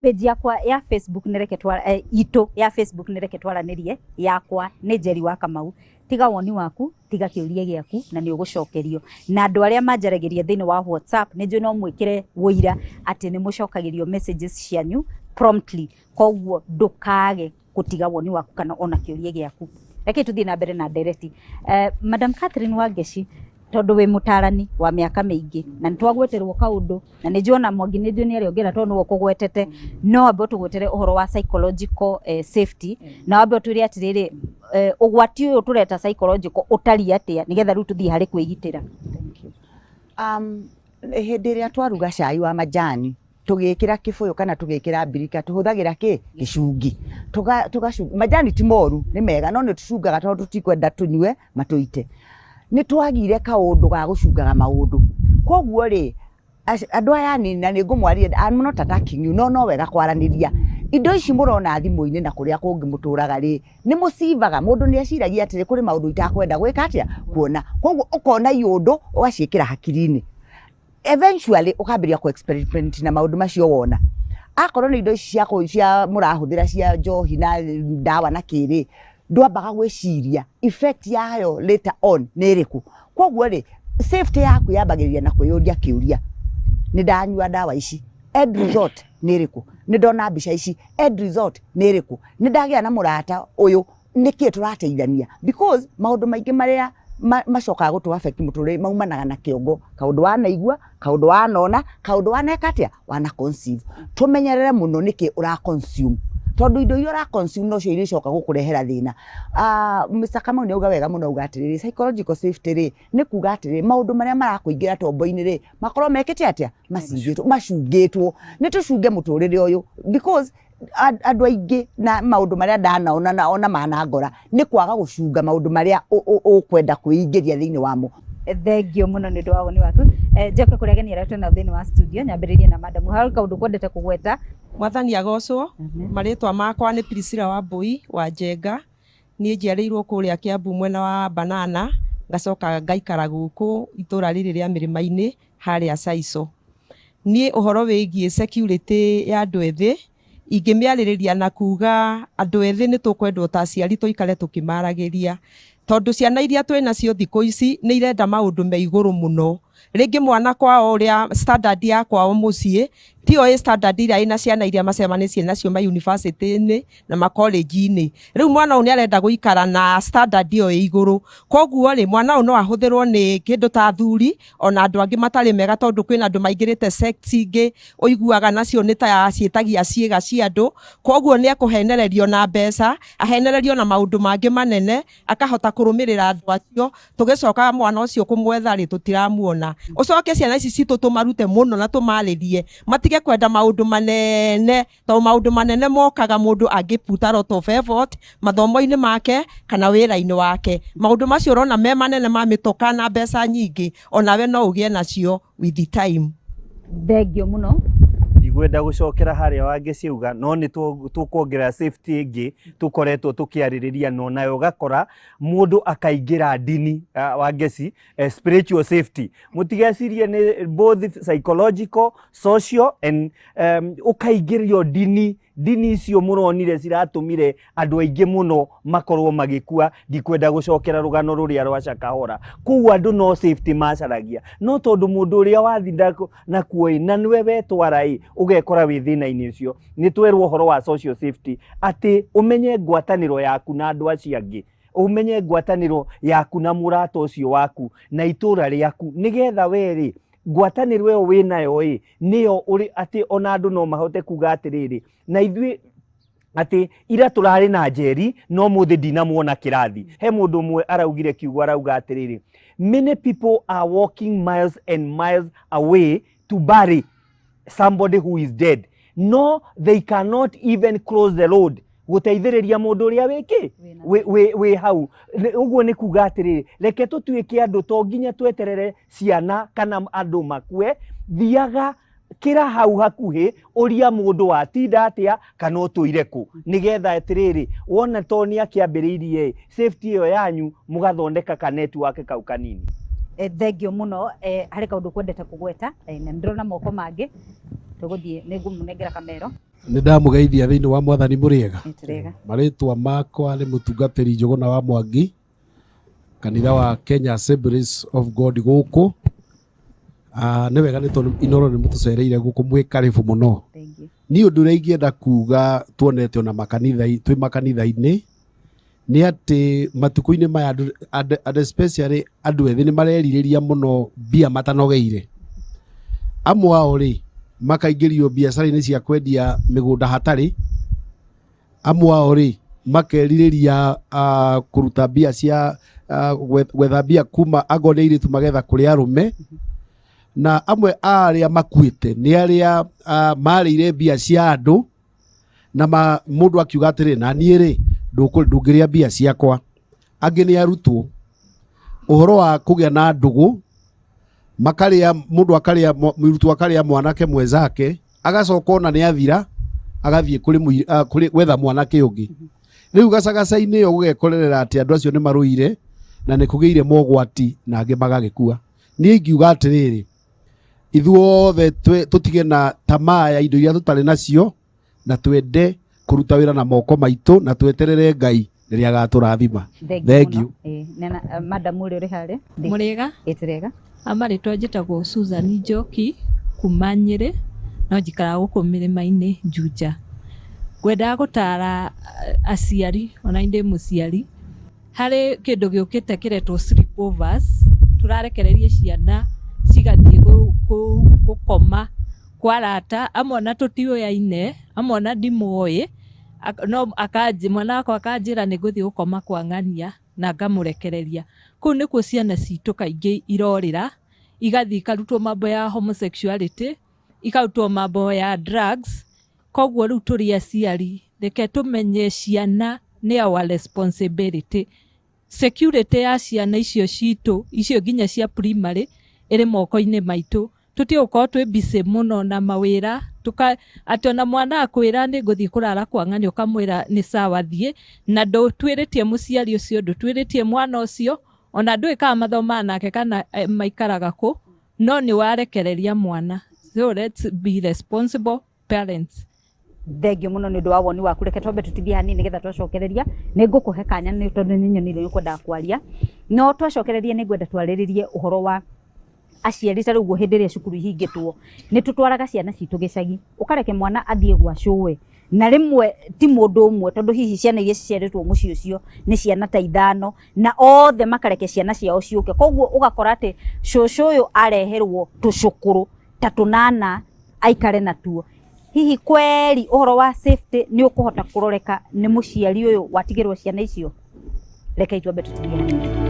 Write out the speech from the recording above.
page yakwa ya Facebook nireke twara ito ya Facebook nireke twaranirie yakwa ni Njeri wa Kamau. Tiga woni waku, tiga kiuria giaku na ni ugucokerio. Na andu aria manjaragiria thiini wa WhatsApp ni no mwikire wira ati ni mucokagirio messages cianyu promptly. Koguo ndukage gutiga woni waku kana ona kiuria giaku. Reke tuthie na mbere na ndereti. Madam Catherine Wangeci, tondu wi mutarani wa miaka mingi na nitwagweterwo kaundu na nijuona Mwangi ni junior yongera tondu ukugwetete no ambe tugwetere uhoro wa psychological safety na ambe twire atiriri ugwati uyu tureta psychological utari atia nigetha ru tuthie hari kwigitira. Thank you. Hindi ria twaruga cai wa majani tugikira kibuyu kana tugikira birika tuhuthagira ki gicungi tugacunga majani ti moru ni mega no ni tucungaga tondu tutikwenda tunywe matuite ni twagire kaundu ga gucungaga maundu koguo ri andu aya ni na ni ngumwaria I'm not attacking you no wega kwaraniria indo ici murona thimu-ini na kuria kungi muturaga ri ni musivaga mundu ni aciragia atiri kuri maundu itakwenda gwika atia kuona koguo ukona iundu ugaciikira hakiri-ini eventually ukambiria ku experiment na maundu macio wona akorwo ni indo ici cia murahuthira cia njohi na dawa na kiri ndwambaga gwiciria effect yayo later on ni iriku koguo ri safety yaku yambagiriria na kwiyuria kiuria ni ndanyua dawa ici end result ni iriku ni ndona mbica ici end result ni iriku ni ndagia na murata uyu niki turateithania because maundu maingi maria macokaga gutu affect muture maumanaga na kiongo kaundu wanaigua kaundu wanona kaundu wanekatia wana conceive tumenyerere muno niki ura consume tondu indo iyo ura consume no cio iricoka gukurehera thina. Mr. Kamau ni uga wega muno ugatiriri psychological safety ri ni kuga atiriri maundu maria marakuingira tombo-ini ri makorwo mekete atia macingitwo macungitwo ni tucunge muturire uyu because andu aingi na maundu maria ndanaona na ona manangora ni kwaga gucunga maundu maria ukwenda kuingiria thiini wamo. Thengio muno ni ndwa woni waku. Njoke kuregeni aratwe na thiini wa studio nyambiririe na madam haru kaundu kwendete kugweta Mwathani agocwo. Maritwa makwa ni Priscilla Wambui wa Njenga ni njiarirwo kuria Kiambu mwena wa Banana ngacoka ngaikara guku itura riri ria Mirima-ini haria Saiso. Ni uhoro wigie security ya andu ethi ingimiaririria na kuga andu ethi ni tukwendwo ta aciari tuikare tukimaragiria tondu ciana iria twina cio thiku ici ni irenda maundu me iguru muno ringi mwana kwao uria standard ya kwao mucii tio standard iria ina ciana iria macemanicie nacio ma university-ini na ma college-ini riu mwana uni arenda guikara na standard iyo iguru koguo ri mwana no ahuthirwo ni kindu ta thuri ona andu angi matari mega tondu kwina andu maingirite sects ingi uiguaga nacio ni ta cietagia ciega cia andu koguo ni akuhenererio na mbeca ahenererio na maundu mangi manene akahota kurumirira andu acio tugicoka mwana ucio kumwetha ri tutiramuona ucoke ciana ici citu tumarute muno na tumaririe matige kwenda maundu manene to maundu manene mokaga mundu angiputa lot of effort mathomo-ini make kana wira-ini wake maundu macio urona me manene ma mitoka na mbeca nyingi onawe no ugie nacio with the time. Thengio muno. Ndigwenda gucokera haria wangiciuga no ni tukuongerera safety ingi tukoretwo tukiaririria no nayo gakora mundu akaingira ndini wangeci spiritual safety mutigecirie ni both psychological social and ukaingirio ndini icio muronire ciratumire andu aingi muno makorwo magikua ndikwenda gucokera rugano ruria rwa Shakahora kuwa andu no safety macaragia no tondu mundu uria wathinda na kuoi na niwe wetwarai ugekora wi thina-ini ucio ni twerwo horo wa social safety ati umenye ngwataniro yaku na andu acio angi umenye ngwataniro yaku na murata ucio waku na itura riaku nigetha weri ngwataniro yo winayo niyo uri ati ona andu no mahote kuga atiriri na ithui ati ira turari na Njeri no muthi ndinamuona kirathi he mundu mwe araugire kiugo arauga atiriri many people are walking miles and miles away to bury somebody who is dead no they cannot even cross the road guteithiriria mundu uria wiki we hau uguo ni kuga atiriri reke tutuike andu to nginya tweterere ciana kana andu makue thiaga kira hau hakuhi uria mundu watinda atia kana utuire ku nigetha atiriri wona toni akiambiririe safety iyo yanyu mugathondeka ka network kau kanini. Thengio muno hari kaundu kwendete kugweta na ndirona moko mangi tuguthie ni ngumunengera kamero. nä ndamugeithia thä inä wa Mwathani Muriega. Itirega. Marĩtwa makwa nĩ mũtungatĩri Njũgũna wa Mwangi, kanitha wa Kenya Assemblies of God gũkũ. Nĩ wega nĩ tondũ Inooro nĩ mũtũcereire gũkũ, mwĩ karibu mũno. Niĩ ũndũ ũrĩa ingĩenda kuga tuonete ona twĩ makanitha-inĩ nĩ atĩ matukũ-inĩ maya and especially andũ ethĩ nĩ marerirĩria mũno mbia matanogeire. Amwe ao rĩ makaingĩrio biacara-inĩ cia kwendia mĩgũnda hatarĩ. Amwe ao rĩ makerirĩria kũruta mbia cia gwetha mbia kuma angorwo nĩ airĩtu magetha kũrĩ arũme. Na amwe arĩa makuĩte nĩ arĩa marĩire mbia cia andũ na mũndũ akiuga atĩrĩ na niĩ rĩ ndũngĩrĩa mbia ciakwa. Angĩ nĩ arutwo ũhoro wa kũgĩa na ndũgũ, makarĩa mũndũ akarĩa mũrutwo akarĩa mwanake mwenzake agacoka ona nĩ athira agathiĩ kũrĩ gwetha mwanake ũngĩ. Rĩu gacagaca-inĩ ĩyo gũgekorerera atĩ andũ acio nĩ marũire na nĩ kũgĩire mogwati na angĩ magagĩkua. Niĩ ingiuga atĩrĩrĩ, ithuothe tũtige na tamaa ya indo iria tũtarĩ nacio na twende kũruta wĩra na moko maitũ na tweterere Ngai rĩrĩa agatũrathima. Thank you. Madam ũrĩ harĩ Muriega. Itirega. Amarĩtwa njĩtagwo Susan Njoki kuma Nyĩrĩ, no njikaraga gũkũ mĩrĩma-inĩ Juja. Ngwendaga gũtara aciari ona ndĩ mũciari harĩ kĩndũ gĩũkĩte kĩretwo sleepovers. Tũrarekereria ciana cigathiĩ gũkoma kwa arata, amwe ona tũtiũyaine, amwe ona ndimũĩ, no mwana wakwa akanjĩra nĩ ngũthiĩ gũkoma kwa ng'ania na ngamũrekereria. Kũu nĩkuo ciana citũ kaingĩ irorĩra, igathiĩ ikarutwo mambo ya homosexuality, ikarutwo mambo ya drugs. Koguo rĩu tũrĩ aciari reke tũmenye ciana nĩ our responsibility. Security ya ciana icio citũ, icio nginya cia primary, ĩrĩ moko-inĩ maitũ. Tũtigũkorwo twĩ busy mũno na mawĩra, atĩ ona mwana akwĩra nĩ ngũthiĩ kũrara kwa ng'ania ũkamwĩra nĩ sawa thiĩ, na ndũtwĩrĩtie mũciari ũcio, ndũtwĩrĩtie mwana ũcio, ona ndũĩ kana mathomaga nake kana maikaraga kũ, no nĩ warekereria mwana. So let's be responsible parents. Thengio mũno nĩ ũndũ wa woni waku. Reke twambe tũtithie hanini nĩgetha twacokereria. Nĩ ngũkũhe kanya nĩ tondũ nĩ nyonire nĩ kwendaga kwaria, no twacokereria nĩ ngwenda twarĩrĩrie ũhoro wa aciari. Ta rĩu hĩndĩ ĩrĩa cukuru ihingĩtwo nĩ tũtwaraga ciana citũ gĩcagi, ũkareke mwana athiĩ gwa cũwe, na rĩmwe ti mũndũ ũmwe, tondũ hihi ciana iria ciciarĩtwo mũciĩ ũcio nĩ ciana ta 5 na othe makareke ciana ciao ciũke. Koguo ũgakora atĩ cũcũ ũyũ areherwo tũcũkũrũ ta 8 aikare natuo. Hihi kweli ũhoro wa safety nĩ ũkũhota kũroreka nĩ mũciari ũyũ watigĩrwo ciana icio? Reke itwambe tũtithie hanini.